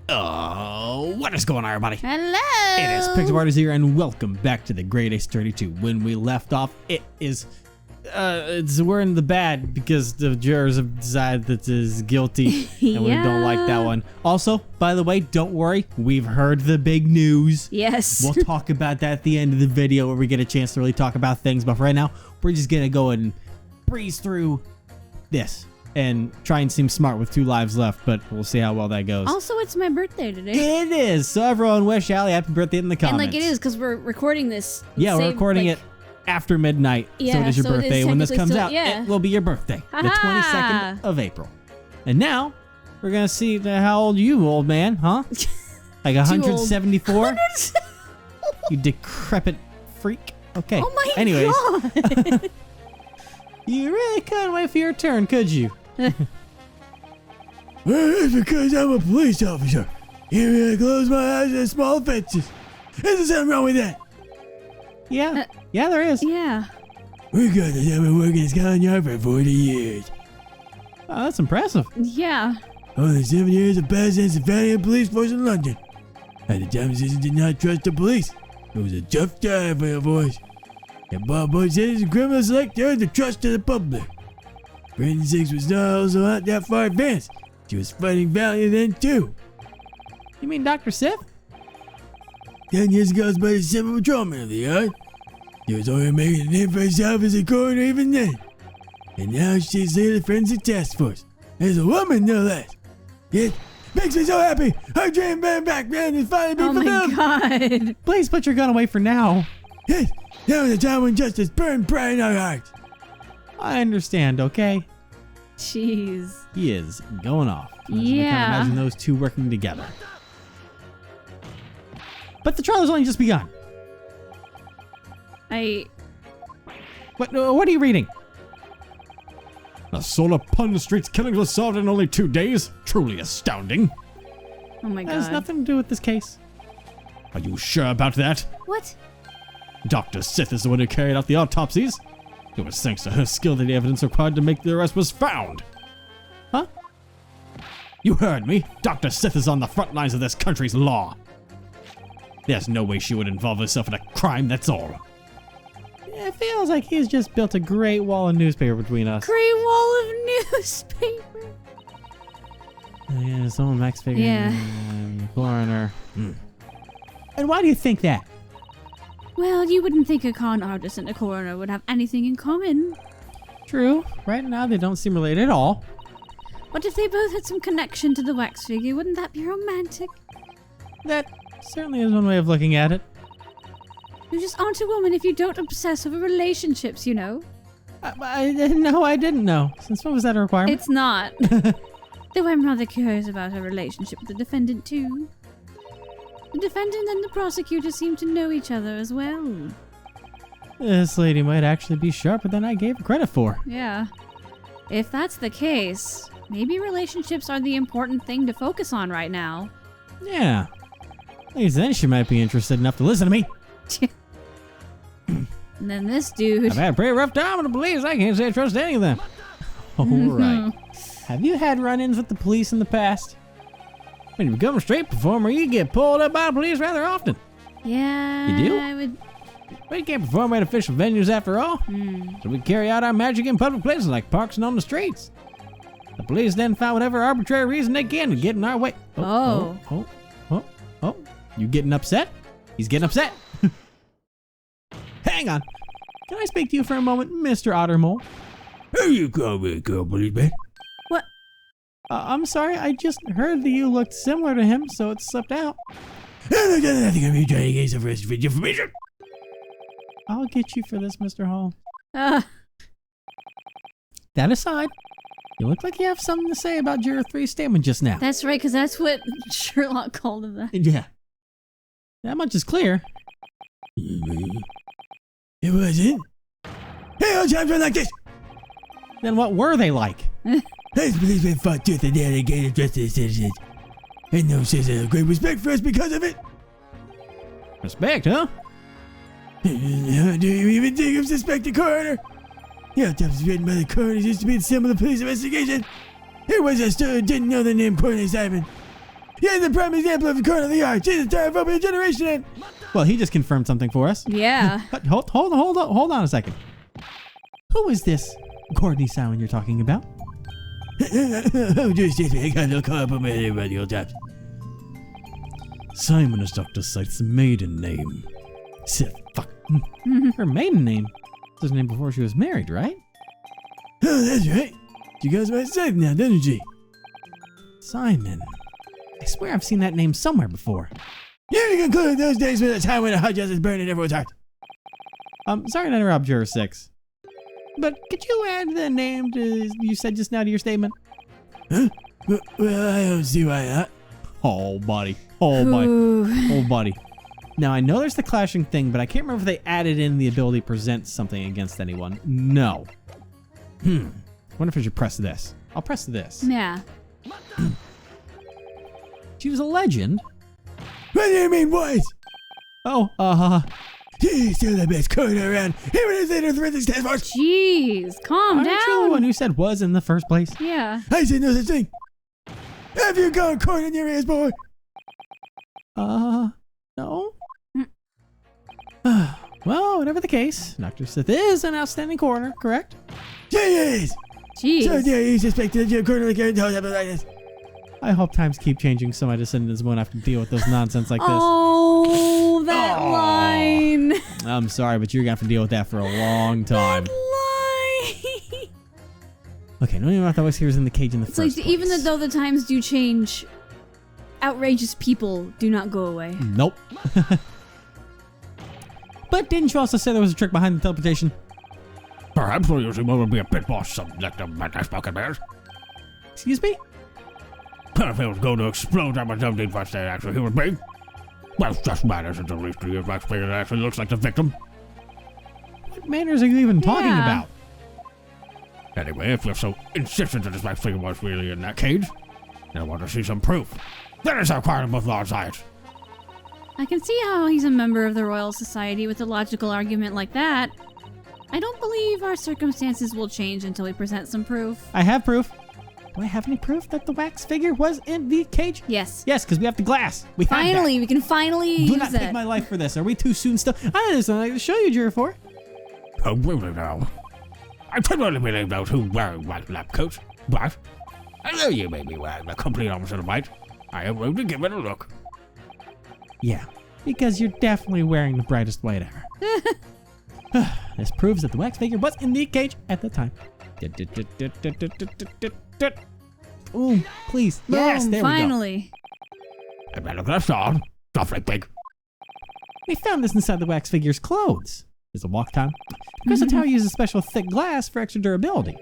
What is going on, everybody? Hello! It is Pixel here, and welcome back to the Grade Ace 32. When we left off, we're in the bad because the jurors have decided that it is guilty, and we don't like that one. Also, by the way, don't worry, we've heard the big news. Yes. We'll talk about that at the end of the video where we get a chance to really talk about things, but for right now, we're just gonna go and breeze through this and try and seem smart with 2 lives left, but we'll see how well that goes. Also, it's my birthday today. It is. So everyone wish Allie happy birthday in the comments. And it is because we're recording this. Yeah, we're recording it after midnight. Yeah, so it is your so it is birthday. When this comes technically out, still- it will be your birthday. The 22nd of April. And now, we're going to see how old you, old man, huh? Like 174? You decrepit freak. Okay. Oh my Anyways, God. you really couldn't wait for your turn, could you? Well, it's because I'm a police officer. You close my eyes to small offenses. Is there something wrong with that? Yeah. Yeah, there is. Yeah. Regardless, I've been working in Scotland Yard for 40 years. Oh, that's impressive. Yeah. Only 7 years have passed since the founding of the police force in London. At the time, citizens did not trust the police. It was a tough time for the boys. And Bob Boy citizens and criminals like to earn the trust of the public. Forensics was also not that far advanced. She was fighting valiantly then, too. You mean Dr. Sith? 10 years ago, I was but a simple patrolman of the yard. She was only making a name for herself as a coroner even then. And now she's leading the forensic task force. As a woman, no less. It makes me so happy. Her dream man back then is finally being fulfilled. Oh my God. Please put your gun away for now. Yes, now is the time when justice burned bright in our hearts. I understand, okay? Jeez. He is going off. I can't Yeah. imagine those two working together. But the trial has only just begun. What are you reading? The solar pun streets killings was solved in only 2 days. Truly astounding. Oh my That has God. nothing to do with this case. Are you sure about that? What? Dr. Sith is the one who carried out the autopsies. It was thanks to her skill that the evidence required to make the arrest was found. Huh? You heard me. Dr. Sith is on the front lines of this country's law. There's no way she would involve herself in a crime, that's all. It feels like he's just built a great wall of newspaper between us. Great wall of newspaper. Yeah, his own Max figure. Yeah. Coroner. And why do you think that? Well, you wouldn't think a con artist and a coroner would have anything in common. True. Right now, they don't seem related at all. What if they both had some connection to the wax figure? Wouldn't that be romantic? That certainly is one way of looking at it. You just aren't a woman if you don't obsess over relationships, you know? No, I didn't know. Since when was that a requirement? It's not. Though I'm rather curious about her relationship with the defendant, too. The defendant and the prosecutor seem to know each other as well. This lady might actually be sharper than I gave her credit for. Yeah. If that's the case, maybe relationships are the important thing to focus on right now. Yeah. At least then she might be interested enough to listen to me. And then this dude... I've had a pretty rough time with the police. I can't say I trust any of them. All right. Have you had run-ins with the police in the past? When you become a street performer, you get pulled up by the police rather often. Yeah, You do? I would... But you can't perform at official venues after all. So we carry out our magic in public places like parks and on the streets. The police then find whatever arbitrary reason they can to get in our way. Oh. You getting upset? He's getting upset. Hang on. Can I speak to you for a moment, Mr. Ottermole? Who you call me, girl, policeman? What? I'm sorry, I just heard that you looked similar to him, so it slipped out. I think I'm you trying to get some rest information. I'll get you for this, Mr. Hall. Uh, That aside, you look like you have something to say about Juror 3's statement just now. that's right, because that's what Sherlock called him. Yeah. That much is clear. It wasn't. Hey, all times are like this. Then what were they like? These policemen fought tooth and nail to gain address to the citizens. And no citizens have great respect for us because of it. Respect, huh? Do you even think of suspected coroner? The autopsy written by the coroner used to be the symbol of the police investigation. Here was a student who didn't know the name Courtney Simon. He's the prime example of a corn of the art. She's a stereophobia generation. And Well, he just confirmed something for us. Yeah. But hold on a second. Who is this Courtney Simon you're talking about? oh, just excuse me. I got a little caught up on my radio taps. Simon is Dr. Scythe's maiden name. Sith, fuck. Her maiden name? That's her name before she was married, right? Oh, that's right. She goes by Scythe now, doesn't she? Simon. I swear I've seen that name somewhere before. You can conclude those days with a time when a hot justice burned in everyone's heart. Sorry to interrupt, Juror 6. But could you add the name you said just now to your statement? Huh? Well, I don't see why not. Oh, buddy. Oh, buddy. Ooh. Oh, buddy. Now, I know there's the clashing thing, but I can't remember if they added in the ability to present something against anyone. No. I wonder if I should press this. I'll press this. Yeah. She was a legend. What do you mean, boys? Oh, He's still the best corner around. Even as leader of the Forensics Task Force. Jeez, calm aren't you the down. one who said was in the first place? Yeah. I said no such thing. Have you gone corn in your ears, boy? No. Well, whatever the case, Dr. Sith is an outstanding coroner, correct? She is. Jeez. So dare you suspect that you're corner like your hepatitis? I hope times keep changing so my descendants won't have to deal with those nonsense like this. Oh, that line. I'm sorry, but you're gonna have to deal with that for a long time. That line. Okay, no one thought was here was in the cage in the It's first like, place. even though the times do change, outrageous people do not go away. Nope. But didn't you also say there was a trick behind the teleportation? Perhaps we're using what would be a bit more subjective than I spoken bears. Excuse me? If it was going to explode, I don't need much to actual human being. Well, it just matters at the least to your Max figure that actually looks like the victim. What manners are you even talking Yeah. about? Anyway, if you're so insistent that this Max figure was really in that cage, then I want to see some proof. That is required of both law and science. I can see how he's a member of the Royal Society with a logical argument like that. I don't believe our circumstances will change until we present some proof. I have proof. Do I have any proof that the wax figure was in the cage? Yes. Yes, because we have the glass. We have Finally, we can finally that. Do use not it. take my life for this. Are we too soon still? I have something to show you, Juror 4. Oh, really now? I genuinely believe those who wear white lab coats, but although you may be wearing the complete opposite of white, I am willing to give it a look. Yeah, because you're definitely wearing the brightest white ever. This proves that the wax figure was in the cage at the time. Ooh, please. Yes, Boom, there we go. finally. And then look at that song, stuff like big. We found this inside the wax figure's clothes. There's a walk time. Crystal Tower uses special thick glass for extra durability.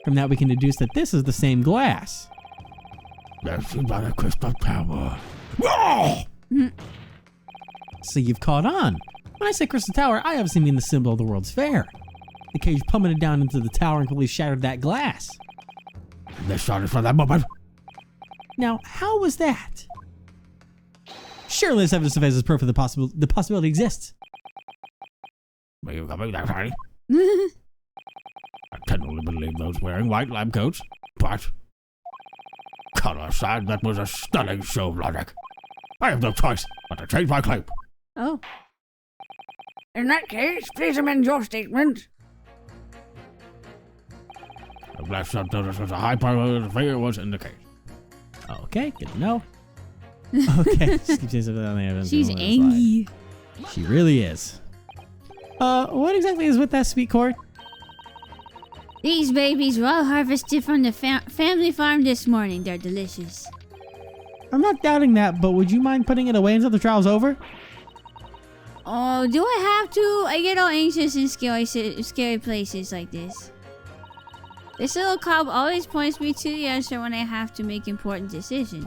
From that, we can deduce that this is the same glass. That seems like a crystal tower. Whoa! So you've caught on. When I say Crystal Tower, I obviously mean the symbol of the World's Fair. The cage plummeted down into the tower and completely shattered that glass. This shot is for that moment. Now, how was that? Surely this evidence suffices proof of the possibility exists. Are you coming that high? I cannot believe those wearing white lab coats, but color aside, that was a stunning show of logic. I have no choice but to change my claim. Oh. In that case, please amend your statement. The black sub told us was a high probability the figure was in the cage. Okay, good to know. Okay, just keep saying something on the evidence. She's Don't let it slide. angry. She really is. What exactly is with that sweet cord? These babies were all harvested from the family farm this morning. They're delicious. I'm not doubting that, but would you mind putting it away until the trial's over? Oh, do I have to? I get all anxious in scary places like this. This little cob always points me to the answer when I have to make important decisions.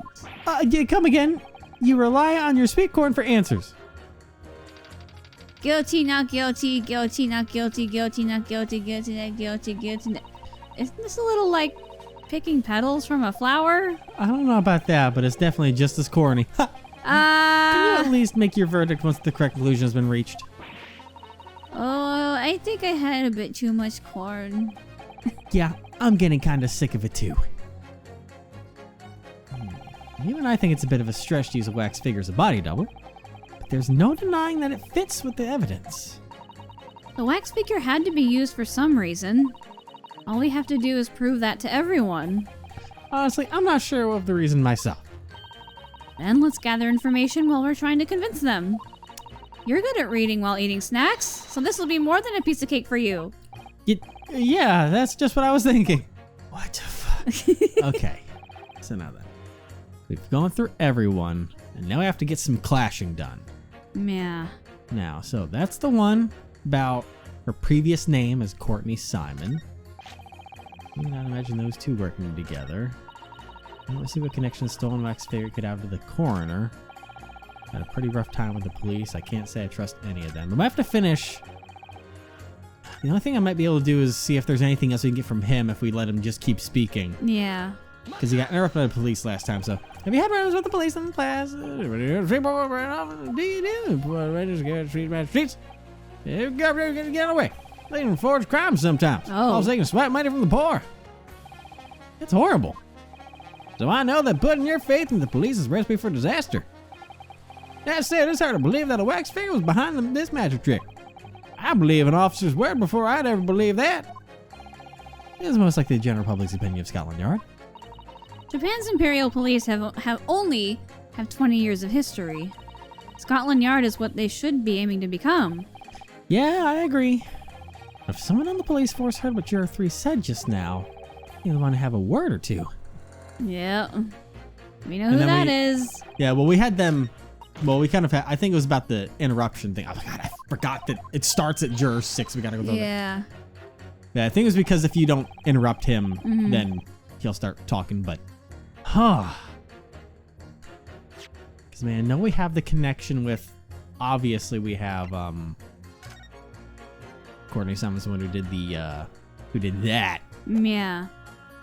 Yeah, come again. You rely on your sweet corn for answers. Guilty, not guilty, guilty, not guilty, guilty, not guilty, guilty, not guilty, guilty. Isn't this a little like picking petals from a flower? I don't know about that, but it's definitely just as corny. Ha! Can you at least make your verdict once the correct conclusion has been reached? Oh, I think I had a bit too much corn. Yeah, I'm getting kind of sick of it too. Even I think it's a bit of a stretch to use a wax figure as a body double, but there's no denying that it fits with the evidence. The wax figure had to be used for some reason. All we have to do is prove that to everyone. Honestly, I'm not sure of the reason myself. Then let's gather information while we're trying to convince them. You're good at reading while eating snacks, so this will be more than a piece of cake for you. Yeah, that's just what I was thinking. What the fuck? Okay, so now then. We've gone through everyone, and now we have to get some clashing done. Yeah. Now, so that's the one about her previous name as Courtney Simon. I cannot imagine those two working together. Let's see what connection stolen wax figure could have to the coroner. Had a pretty rough time with the police. I can't say I trust any of them. I might have to finish. The only thing I might be able to do is see if there's anything else we can get from him if we let him just keep speaking. Yeah. Because he got interrupted by the police last time, so. Have you had runs with the police in the past? Streets? Get away. They can forge crimes sometimes. Oh. Also, they can swipe money from the poor. It's horrible. So I know that putting your faith in the police is a recipe for disaster. That said, it's hard to believe that a wax figure was behind this magic trick. I believe an officer's word before I'd ever believe that. This is most likely the general public's opinion of Scotland Yard. Japan's Imperial Police have only 20 years of history. Scotland Yard is what they should be aiming to become. Yeah, I agree. But if someone on the police force heard what Juror 3 said just now, you'll want to have a word or two. Yeah. We know who that is. Yeah, well, we had them. Well, we kind of had. I think it was about the interruption thing. Oh my god, I forgot that it starts at Juror 6. We gotta go through Yeah. Yeah, I think it was because if you don't interrupt him, then he'll start talking, but. Because, man, I know we have the connection with. Obviously, we have. Courtney Simon's the one who did the. Who did that. Yeah.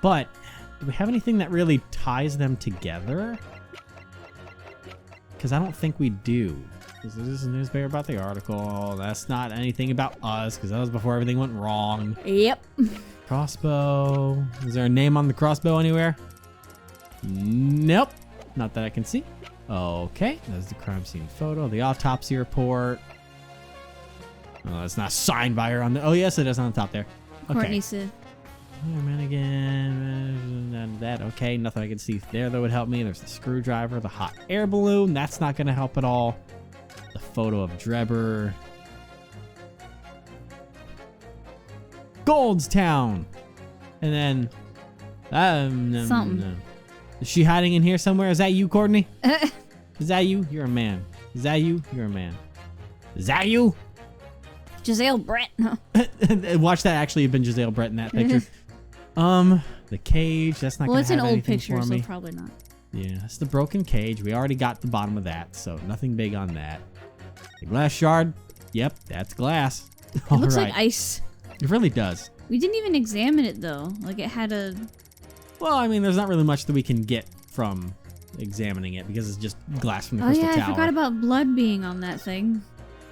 But. Do we have anything that really ties them together? Because I don't think we do. This is a newspaper about the article. That's not anything about us, because that was before everything went wrong. Yep. Crossbow. Is there a name on the crossbow anywhere? Nope. Not that I can see. Okay. That's the crime scene photo. The autopsy report. Oh, it's not signed by her on the... Oh, yes, it is on the top there. Okay. Courtney Sith. Again, that okay. Nothing I can see there that would help me. There's the screwdriver, the hot air balloon. That's not going to help at all. The photo of Drebber. Goldstown, and then Something. Is she hiding in here somewhere? Is that you, Courtney? Is that you? You're a man. Is that you? You're a man. Is that you? Giselle Brett. Watch that actually have been Giselle Brett in that picture. The cage, that's not Well, gonna it's have an old anything picture, for so me. probably not. Yeah, that's the broken cage. We already got the bottom of that, so nothing big on that. The glass shard, yep, that's glass. It looks like ice. It really does. We didn't even examine it though. Like it had a... Well, I mean, there's not really much that we can get from examining it because it's just glass from the Oh crystal yeah, tower. I forgot about blood being on that thing.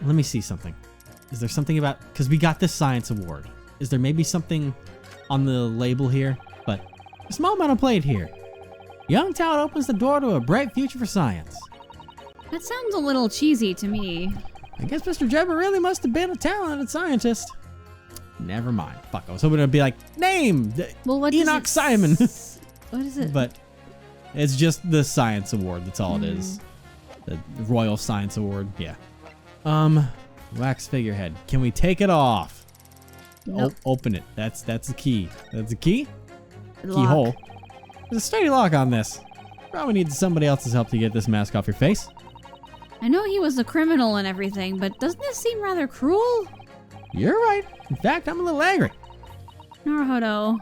Let me see something. Is there something about... Because we got this science award. Is there maybe something on the label here? But a small metal plate here. Young talent opens the door to a bright future for science. That sounds a little cheesy to me. I guess Mr. Drebber really must have been a talented scientist. Never mind. Fuck, I was hoping it'd be like, name! Well, what does Enoch it Simon. What is it? But it's just the science award. That's all it is. The Royal Science Award. Yeah. Wax figurehead. Can we take it off? Nope. Open it. That's the key. That's the key? Lock. Keyhole. There's a sturdy lock on this. Probably needs somebody else's help to get this mask off your face. I know he was a criminal and everything, but doesn't this seem rather cruel? You're right. In fact, I'm a little angry. Naruhodo.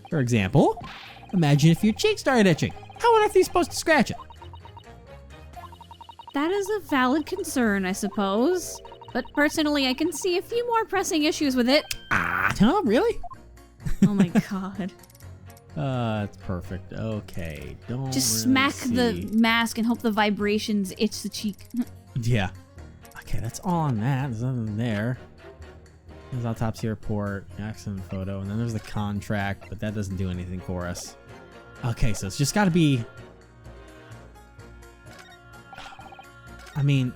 For example, imagine if your cheek started itching. How on earth are you supposed to scratch it? That is a valid concern, I suppose. But personally, I can see a few more pressing issues with it. No, really? Oh my god. It's perfect. Okay, don't Just really smack see. the mask and hope the vibrations itch the cheek. Yeah. Okay, that's all on that. There's nothing there. There's autopsy report, accident photo, and then there's the contract, but that doesn't do anything for us. Okay, so it's just got to be I mean...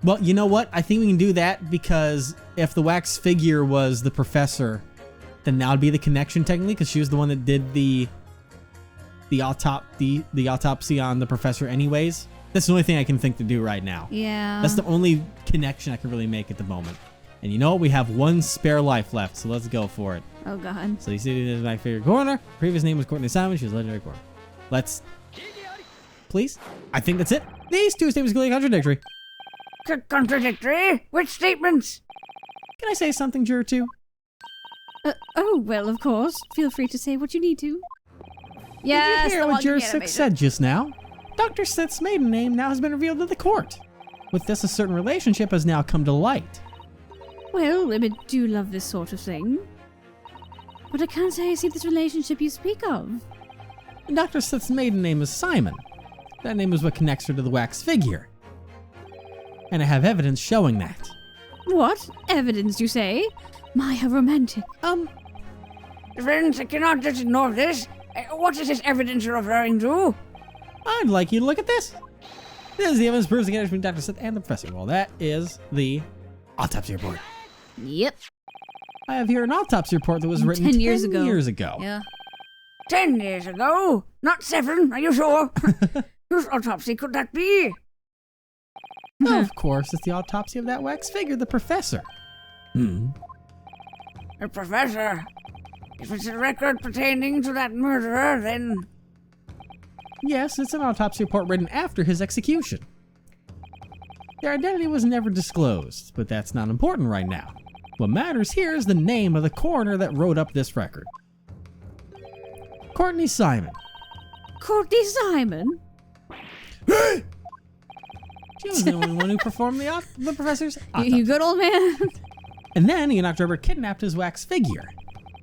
Well, you know what? I think we can do that because if the wax figure was the professor, then that would be the connection technically because she was the one that did the autopsy on the professor anyways. That's the only thing I can think to do right now. Yeah. That's the only connection I can really make at the moment. And you know what? We have one spare life left, so let's go for it. Oh god. So you see this is my favorite coroner. Previous name was Courtney Simon. She was legendary coroner. Let's... Please? I think that's it. These two statements are clearly contradictory. Contradictory? Which statements? Can I say something, Juror 2? Oh, well, of course. Feel free to say what you need to. Yes, Did you hear the what one Juror animated. 6 said just now? Dr. Sith's maiden name now has been revealed to the court. With this, a certain relationship has now come to light. Well, women do love this sort of thing. But I can't say I see this relationship you speak of. Dr. Sith's maiden name is Simon. That name is what connects her to the wax figure. And I have evidence showing that. What? Evidence, you say? My, how romantic. Friends, I cannot just ignore this. What is this evidence you're referring to? I'd like you to look at this. This is the evidence proves the connection between Dr. Sith and the professor. Well, that is the autopsy report. Yep. I have here an autopsy report that was written 10 years ago. years ago. Yeah. 10 years ago? Not 7, are you sure? Whose autopsy could that be? Of course, it's the autopsy of that wax figure, the professor. A professor. If it's a record pertaining to that murderer, then... Yes, it's an autopsy report written after his execution. Their identity was never disclosed, but that's not important right now. What matters here is the name of the coroner that wrote up this record. Courtney Simon. Courtney Simon? She was the only one who performed the professor's autopsy. You good old man? And then Enoch Drebber kidnapped his wax figure.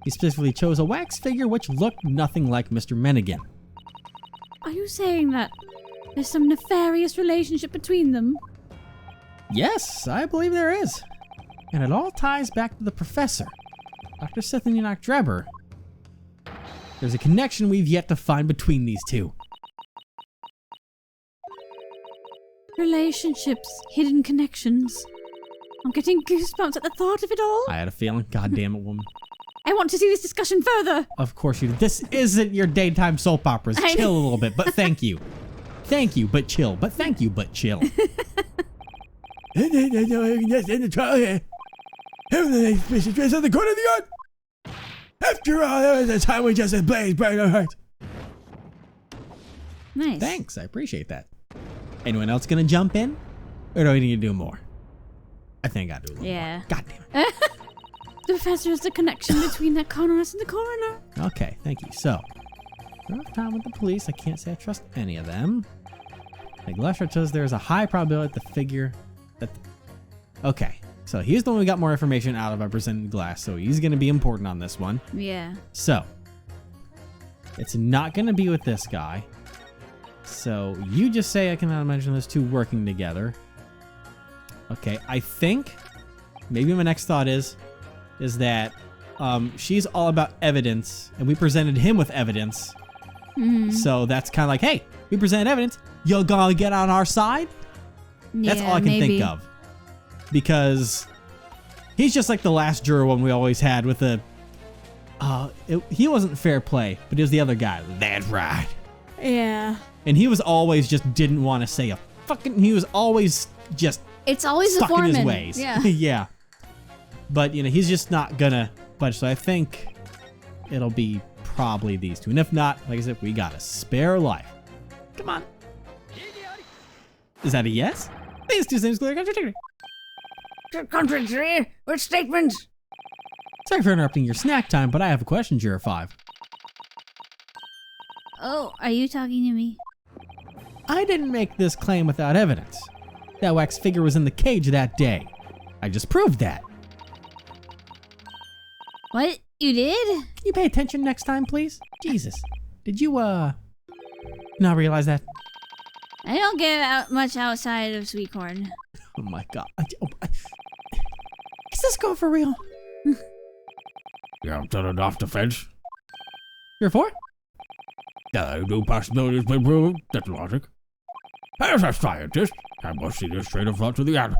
He specifically chose a wax figure which looked nothing like Mr. Mennigan. Are you saying that there's some nefarious relationship between them? Yes, I believe there is. And it all ties back to the professor, Dr. Sith and Enoch Drebber. There's a connection we've yet to find between these two. Relationships, hidden connections. I'm getting goosebumps at the thought of it all. I had a feeling. God damn it, woman. I want to see this discussion further. Of course you do. This isn't your daytime soap operas. Chill a little bit, but thank you. Thank you, but chill. But thank you, but chill. And then just end the trial here. Everything is dressed on the corner of the yard. After all, there was a time we just had blaze bright our hearts. Nice. Thanks, I appreciate that. Anyone else gonna jump in? Or do I need to do more? I think I do a little Yeah. more. God damn it. The professor is the connection between the colonist and the coroner. Okay, thank you. So, rough time with the police. I can't say I trust any of them. Like Lester says, there is a high probability the figure that... Okay, so he's the one we got more information out of by presenting Glass, so he's going to be important on this one. Yeah. So, it's not going to be with this guy. So, you just say I cannot imagine those two working together. Okay, I think maybe my next thought is that she's all about evidence, and we presented him with evidence. So that's kind of like, hey, we presented evidence. You're gonna get on our side? That's all I can think of. Because he's just like the last juror one we always had with the... he wasn't fair play, but it was the other guy. That's right. Yeah. And he was always just didn't want to say a fucking... He was always just It's always the stuck in foreman. his ways. Yeah. Yeah. But, you know, he's just not gonna budge. So I think it'll be probably these two. And if not, like I said, we got a spare life. Come on. Is that a yes? These two things clearly contradictory. Contradictory? Which statements? Sorry for interrupting your snack time, but I have a question, Juror 5. Oh, are you talking to me? I didn't make this claim without evidence. That wax figure was in the cage that day. I just proved that. What? You did? Can you pay attention next time, please? Jesus. Did you, not realize that? I don't get out much outside of sweet corn. Oh my god. Is this going for real? Yeah, I'm turning off the fence. You're for? No possibility has been proved. That's logic. As a scientist, I must see this train of thought to the end.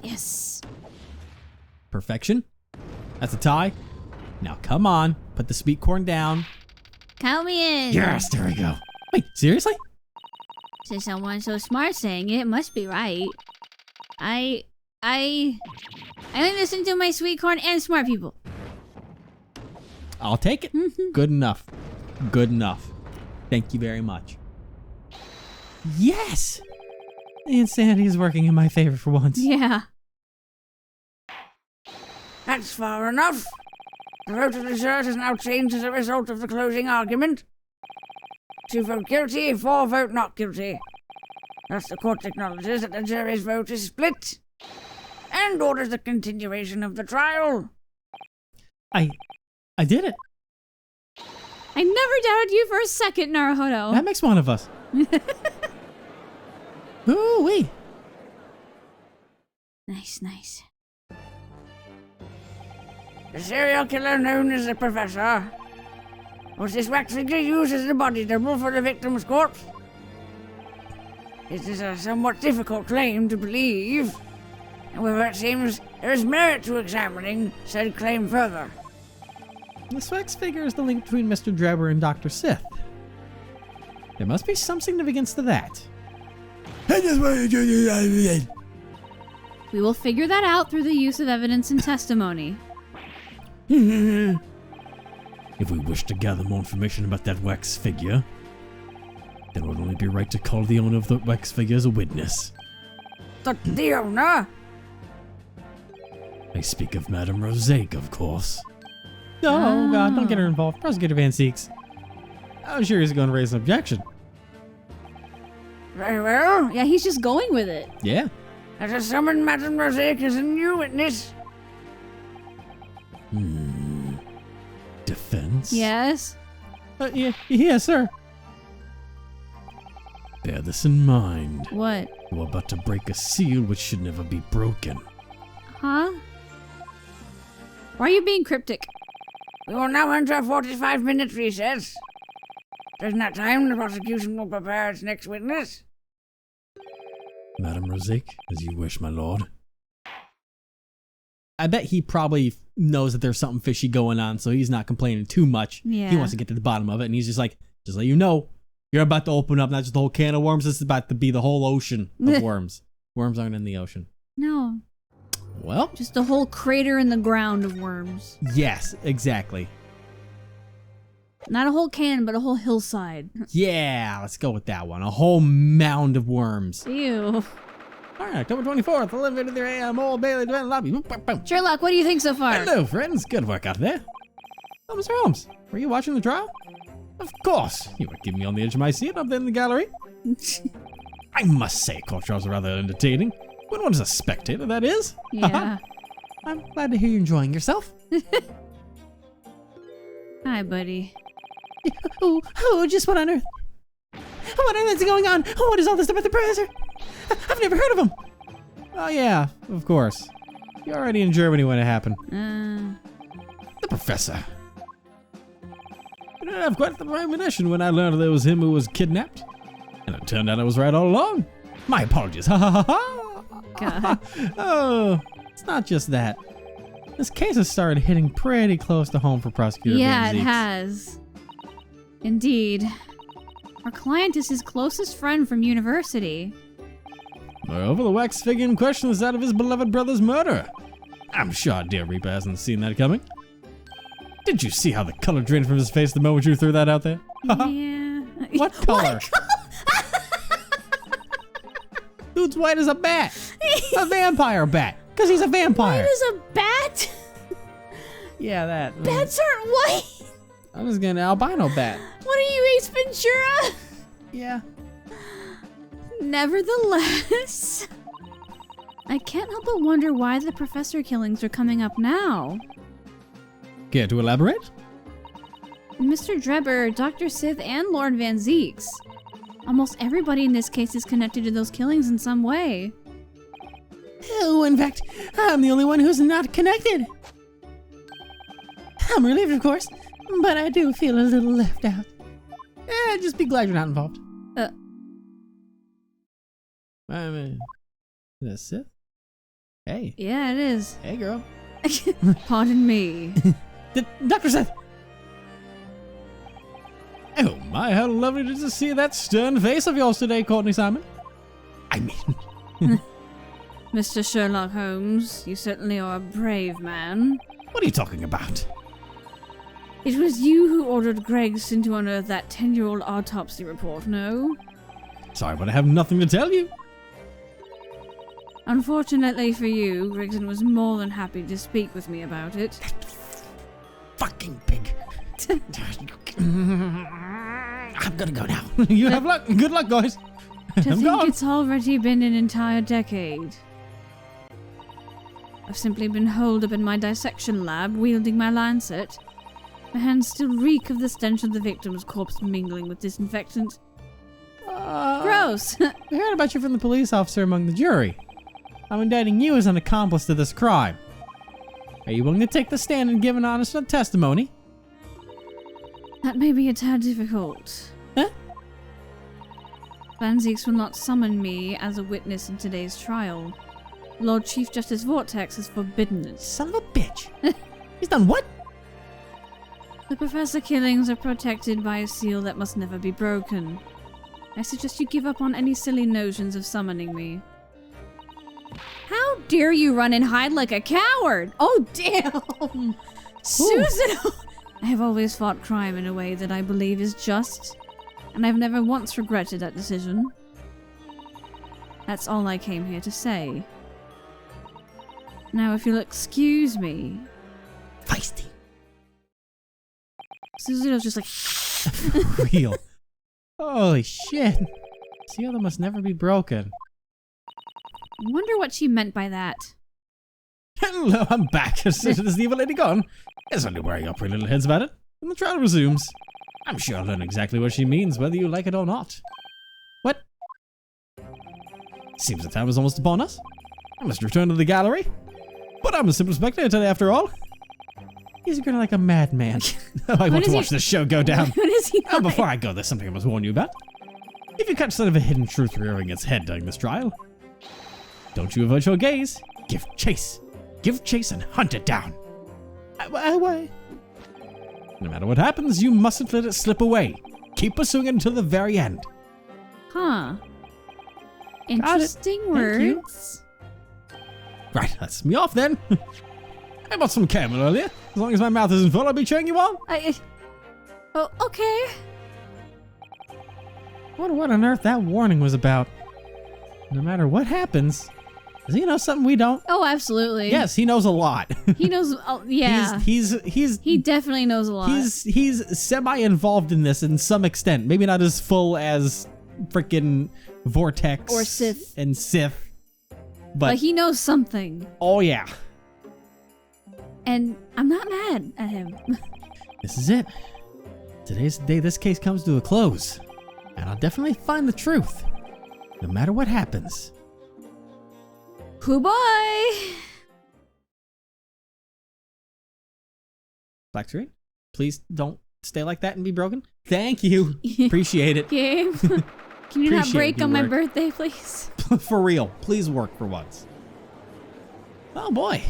Yes. Perfection. That's a tie. Now come on, put the sweet corn down. Count me in. Yes, there we go. Wait, seriously? Since someone so smart saying it, must be right. I only listen to my sweet corn and smart people. I'll take it. Good enough. Good enough. Thank you very much. Yes! The insanity is working in my favor for once. Yeah. That's far enough. The vote of the jurors has now changed as a result of the closing argument. 2 vote guilty, 4 vote not guilty. Thus the court acknowledges that the jury's vote is split and orders the continuation of the trial. I did it. I never doubted you for a second, Naruhodo. That makes one of us. Ooh-wee. Nice, nice. The serial killer known as the Professor was this wax figure used as the body double for the victim's corpse. It is a somewhat difficult claim to believe. However, it seems there is merit to examining said claim further. This wax figure is the link between Mr. Drebber and Dr. Sith. There must be some significance to that. I just wanted to do that again. We will figure that out through the use of evidence and testimony. If we wish to gather more information about that wax figure, then it would only be right to call the owner of the wax figure as a witness. The owner? I speak of Madame Rosaic, of course. Oh, God, don't get her involved. Prosecutor Van Seeks. I'm sure he's going to raise an objection. Very well. Yeah, he's just going with it. Yeah. Let us summon Madame Rosaic as a new witness. Defense? Yes. Yes, sir. Bear this in mind. What? You are about to break a seal which should never be broken. Huh? Why are you being cryptic? We will now enter a 45-minute recess. During that time, the prosecution will prepare its next witness. Madame Rosaic, as you wish, my lord. I bet he probably knows that there's something fishy going on, so he's not complaining too much. Yeah. He wants to get to the bottom of it, and he's just like, just let you know, you're about to open up not just the whole can of worms, this is about to be the whole ocean of worms. Worms aren't in the ocean. No. Well, Just a whole crater in the ground of worms. yes, exactly. Not a whole can, but a whole hillside. Yeah, let's go with that one. A whole mound of worms. Ew. All right, October 24th, 11:53 a.m. Old Bailey Event Lobby. Boom, boom, boom. Sherlock, what do you think so far? Hello, friends. Good work out there. Oh, Mr. Holmes, were you watching the trial? Of course. You were keeping me on the edge of my seat up there in the gallery. I must say, court trials are rather entertaining. When one is a spectator, that is. Yeah. I'm glad to hear you're enjoying yourself. Hi, buddy. Oh, just what on earth? What on earth is going on? What is all this about the professor? I've never heard of him. Oh, yeah, of course. You're already in Germany when it happened. The professor. I didn't have quite the premonition when I learned that it was him who was kidnapped. And it turned out I was right all along. My apologies. Ha ha ha ha. God. Oh, it's not just that. This case has started hitting pretty close to home for prosecutor Yeah, Van it Zieks. has. Indeed. Our client is his closest friend from university. Moreover, the wax figure in question is that of his beloved brother's murderer. I'm sure dear Reaper hasn't seen that coming. Did you see how the color drained from his face the moment you threw that out there? Yeah. What color? Dude's white as a bat. A vampire bat. Because he's a vampire. What is a bat? Yeah, that. Bats aren't white. I'm just getting an albino bat. What are you, Ace Ventura? Yeah. Nevertheless, I can't help but wonder why the professor killings are coming up now. Care to elaborate? Mr. Drebber, Dr. Sith, and Lord Van Zieks. Almost everybody in this case is connected to those killings in some way. Oh, in fact, I'm the only one who's not connected. I'm relieved, of course, but I do feel a little left out. Just be glad you're not involved. Uh. I mean, is that Sith? Hey. Yeah, it is. Hey, girl. Pardon me. Dr. Sith! Oh my, how lovely to see that stern face of yours today, Courtney Simon. I mean... Mr. Sherlock Holmes, you certainly are a brave man. What are you talking about? It was you who ordered Gregson to unearth that 10-year-old autopsy report, no? Sorry, but I have nothing to tell you. Unfortunately for you, Gregson was more than happy to speak with me about it. Fucking pig. I'm gonna go now. You have luck. Good luck, guys. To I'm think gone. it's already been an entire decade. I've simply been holed up in my dissection lab, wielding my lancet. My hands still reek of the stench of the victim's corpse mingling with disinfectant. Gross! We heard about you from the police officer among the jury. I'm indicting you as an accomplice to this crime. Are you willing to take the stand and give an honest testimony? That may be a tad difficult. Huh? Banzix will not summon me as a witness in today's trial. Lord Chief Justice Vortex has forbidden it. Son of a bitch. He's done what? The Professor killings are protected by a seal that must never be broken. I suggest you give up on any silly notions of summoning me. How dare you run and hide like a coward? Oh, damn! Susan! I have always fought crime in a way that I believe is just, and I've never once regretted that decision. That's all I came here to say. Now, if you'll excuse me... Feisty. Suzuto's just like... Real. Holy shit. Seal that must never be broken. I wonder what she meant by that. Hello, I'm back. Is the evil lady gone? It's only worrying your pretty little heads about it. And the trial resumes. I'm sure I'll learn exactly what she means, whether you like it or not. What? Seems the time is almost upon us. I must return to the gallery. But I'm a simple spectator today, after all. He's grinning like a madman. I want to watch this show go down. What is he Oh, like? before I go, there's something I must warn you about. If you catch sight of a hidden truth rearing its head during this trial, don't you avert your gaze. Give chase. Give chase and hunt it down. Why? No matter what happens, you mustn't let it slip away. Keep pursuing it until the very end. Huh. Interesting Thank you. words. Right, that's me off then. I bought some camel earlier. As long as my mouth isn't full, I'll be cheering you on. Oh, okay. Wonder what on earth that warning was about. No matter what happens, does he know something we don't? Oh, absolutely. Yes, he knows a lot. He knows. Oh, yeah. He definitely knows a lot. He's semi-involved in this in some extent. Maybe not as full as frickin' Vortex Or Sith. and Sith. but he knows something. Oh yeah. And I'm not mad at him. This is it. Today's the day this case comes to a close. And I'll definitely find the truth. No matter what happens. Hoo boy! Black screen, please don't stay like that and be broken. Thank you. Appreciate it. Game. Can you not Appreciate break your on my work. birthday, please? For real. Please work for once. Oh boy.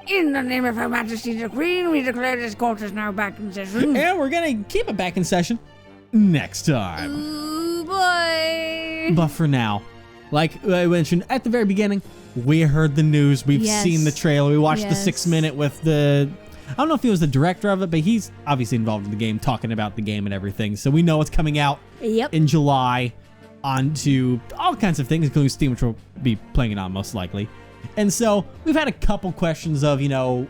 In the name of Her Majesty the Queen, we declare this court is now back in session. And we're gonna keep it back in session next time. Ooh boy! But for now, like I mentioned at the very beginning, we heard the news. We've Yes. seen the trailer. We watched Yes. the 6-minute with the... I don't know if he was the director of it, but he's obviously involved in the game, talking about the game and everything. So we know it's coming out Yep. in July onto all kinds of things, including Steam, which we'll be playing it on most likely. And so we've had a couple questions of, you know,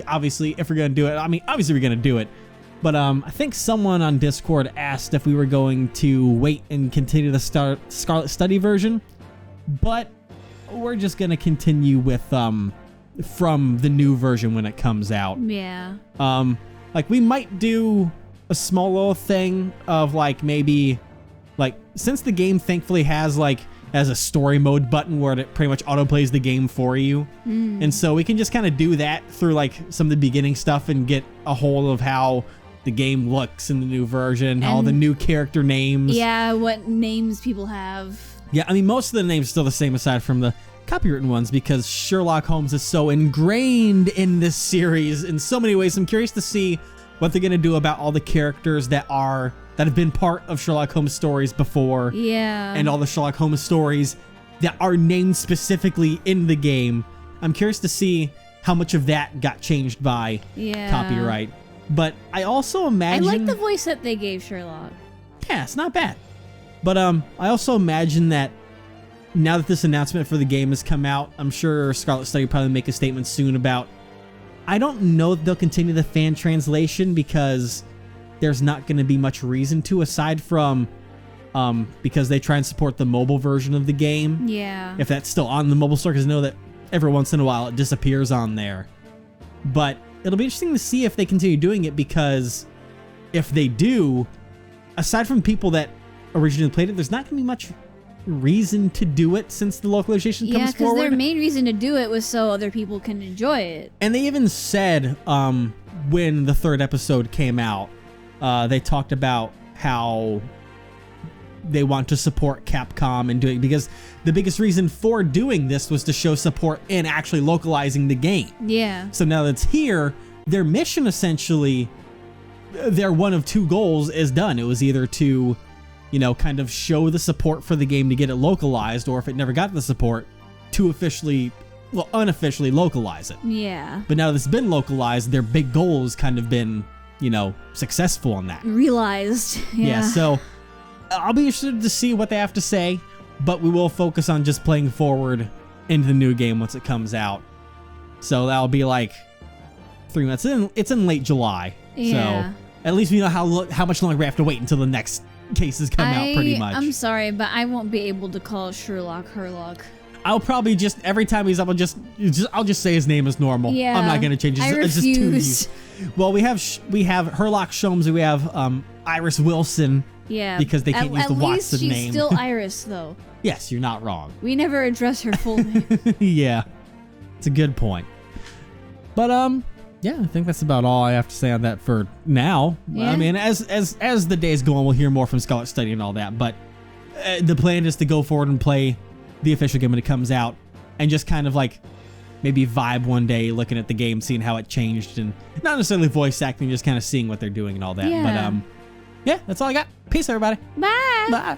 obviously if we're going to do it. I mean, obviously we're going to do it. But I think someone on Discord asked if we were going to wait and continue the Scarlet Study version. But we're just going to continue with from the new version when it comes out. Yeah. Like we might do a small little thing of like maybe like since the game thankfully has a story mode button where it pretty much auto plays the game for you. And so we can just kind of do that through like some of the beginning stuff and get a hold of how the game looks in the new version, all And- the new character names. Yeah, what names people have. Yeah, I mean, most of the names are still the same aside from the copywritten ones because Sherlock Holmes is so ingrained in this series in so many ways. I'm curious to see what they're going to do about all the characters that have been part of Sherlock Holmes stories before Yeah. and all the Sherlock Holmes stories that are named specifically in the game. I'm curious to see how much of that got changed by Yeah. copyright. But I also I imagine... like the voice that they gave Sherlock. Yeah, it's not bad. But I also imagine that now that this announcement for the game has come out, I'm sure Scarlet Study will probably make a statement soon about... I don't know if they'll continue the fan translation because there's not going to be much reason to aside from because they try and support the mobile version of the game. Yeah. If that's still on the mobile store, because I know that every once in a while it disappears on there. But it'll be interesting to see if they continue doing it because if they do, aside from people that originally played it, there's not going to be much reason to do it since the localization Yeah, comes because forward. their main reason to do it was so other people can enjoy it. And they even said when the third episode came out, they talked about how they want to support Capcom and doing because the biggest reason for doing this was to show support in actually localizing the game. Yeah. So now that it's here, their mission essentially, their one of two goals is done. It was either to, you know, kind of show the support for the game to get it localized, or if it never got the support, to unofficially localize it. Yeah. But now that it's been localized, their big goal has kind of been, you know, successful on that. Realized. Yeah, so I'll be interested to see what they have to say, but we will focus on just playing forward into the new game once it comes out. So that'll be like 3 months. It's in late July. Yeah. So at least we know how much longer we have to wait until the next cases come out, pretty much. I'm sorry, but I won't be able to call Sherlock Herlock. I'll probably just, every time he's up, I'll just say his name as normal. Yeah. I'm not going to change it. I It's just too refuse. easy. Well, we have Herlock Sholmes, we have Iris Wilson. Yeah. Because they can't use the Watson At least she's name. still Iris, though. Yes, you're not wrong. We never address her full name. Yeah, it's a good point. But yeah, I think that's about all I have to say on that for now. Yeah. I mean, as the days go on, we'll hear more from Scarlet Study and all that. But the plan is to go forward and play the official game when it comes out, and just kind of like maybe vibe one day, looking at the game, seeing how it changed, and not necessarily voice acting, just kind of seeing what they're doing and all that. Yeah. But yeah, that's all I got. Peace, everybody. Bye. Bye.